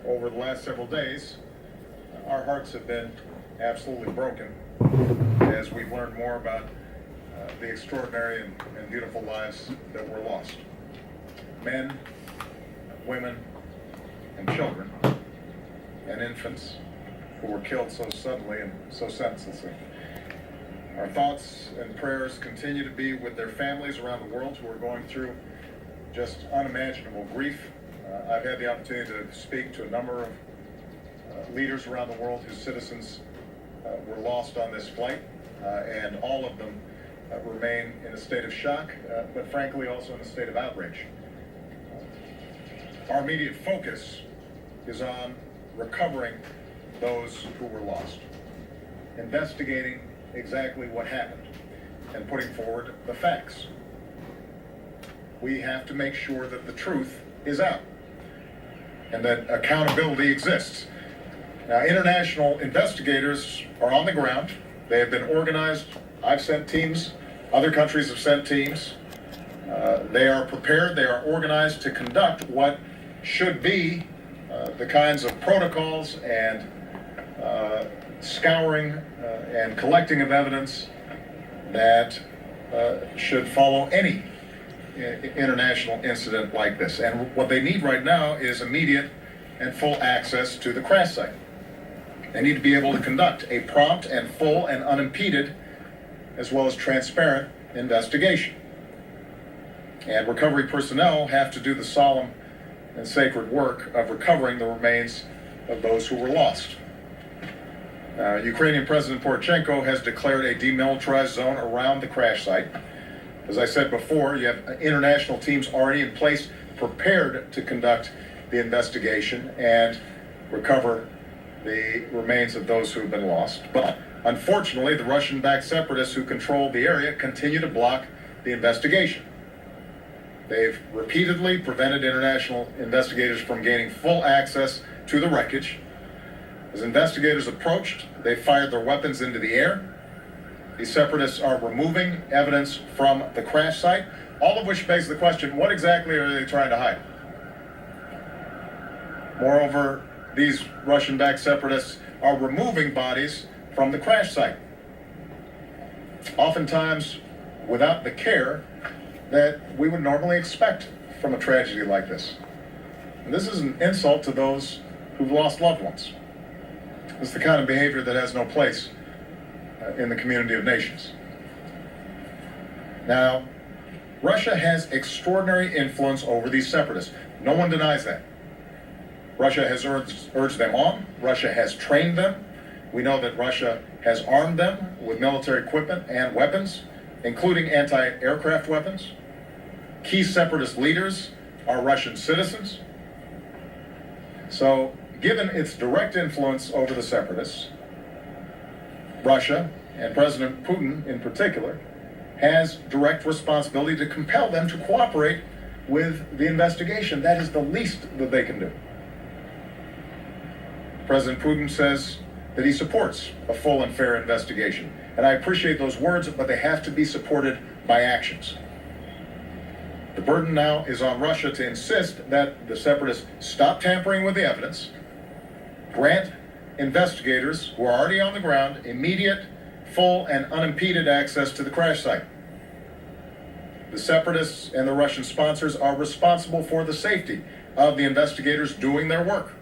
over the last several days, our hearts have been absolutely broken as we've learned more about the extraordinary and beautiful lives that were lost. Men, women, and children, and infants who were killed so suddenly and so senselessly. Our thoughts and prayers continue to be with their families around the world who are going through just unimaginable grief. I've had the opportunity to speak to a number of leaders around the world whose citizens were lost on this flight, and all of them remain in a state of shock, but frankly also in a state of outrage. Our immediate focus is on recovering those who were lost, investigating exactly what happened, and putting forward the facts. We have to make sure that the truth is out and that accountability exists. Now, international investigators are on the ground. They have been organized. I've sent teams. Other countries have sent teams. They are prepared. They are organized to conduct what should be the kinds of protocols and scouring and collecting of evidence that should follow any international incident like this. And what they need right now is immediate and full access to the crash site. They need to be able to conduct a prompt and full and unimpeded, as well as transparent, investigation. And recovery personnel have to do the solemn and sacred work of recovering the remains of those who were lost. Ukrainian President Poroshenko has declared a demilitarized zone around the crash site. As I said before, you have international teams already in place, prepared to conduct the investigation and recover the remains of those who have been lost. But unfortunately, the Russian-backed separatists who control the area continue to block the investigation. They've repeatedly prevented international investigators from gaining full access to the wreckage. As investigators approached, they fired their weapons into the air. These separatists are removing evidence from the crash site, all of which begs the question, what exactly are they trying to hide? Moreover, these Russian-backed separatists are removing bodies from the crash site, oftentimes without the care that we would normally expect from a tragedy like this. And this is an insult to those who've lost loved ones. It's the kind of behavior that has no place in the community of nations. Now, Russia has extraordinary influence over these separatists. No one denies that. Russia has urged them on. Russia has trained them. We know that Russia has armed them with military equipment and weapons, including anti-aircraft weapons. Key separatist leaders are Russian citizens. So, given its direct influence over the separatists, Russia, and President Putin in particular, has direct responsibility to compel them to cooperate with the investigation. That is the least that they can do. President Putin says that he supports a full and fair investigation. And I appreciate those words, but they have to be supported by actions. The burden now is on Russia to insist that the separatists stop tampering with the evidence, grant investigators who are already on the ground immediate, full, and unimpeded access to the crash site. The separatists and the Russian sponsors are responsible for the safety of the investigators doing their work.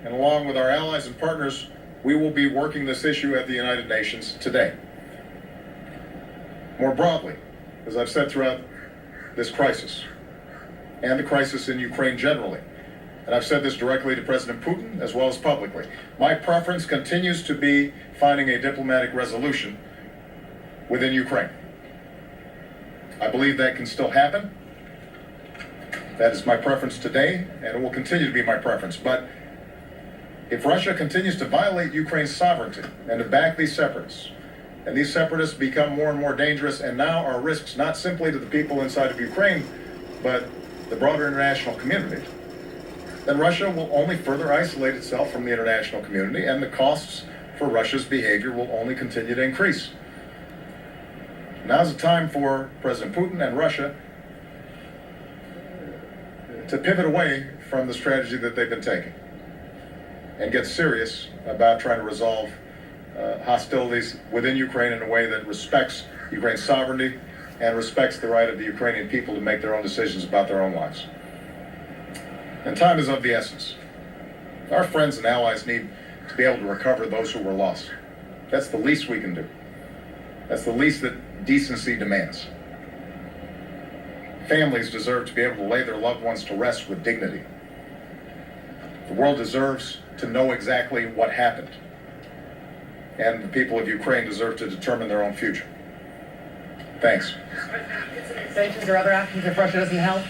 And along with our allies and partners, we will be working this issue at the United Nations today. More broadly, as I've said throughout this crisis, and the crisis in Ukraine generally, and I've said this directly to President Putin as well as publicly, my preference continues to be finding a diplomatic resolution within Ukraine. I believe that can still happen. That is my preference today, and it will continue to be my preference. But if Russia continues to violate Ukraine's sovereignty and to back these separatists, and these separatists become more and more dangerous and now are risks not simply to the people inside of Ukraine, but the broader international community, then Russia will only further isolate itself from the international community, and the costs for Russia's behavior will only continue to increase. Now's the time for President Putin and Russia to pivot away from the strategy that they've been taking and get serious about trying to resolve hostilities within Ukraine in a way that respects Ukraine's sovereignty and respects the right of the Ukrainian people to make their own decisions about their own lives. And time is of the essence. Our friends and allies need to be able to recover those who were lost. That's the least we can do. That's the least that decency demands. Families deserve to be able to lay their loved ones to rest with dignity. The world deserves to know exactly what happened. And the people of Ukraine deserve to determine their own future. Thanks. Sanctions or other actions if Russia doesn't help?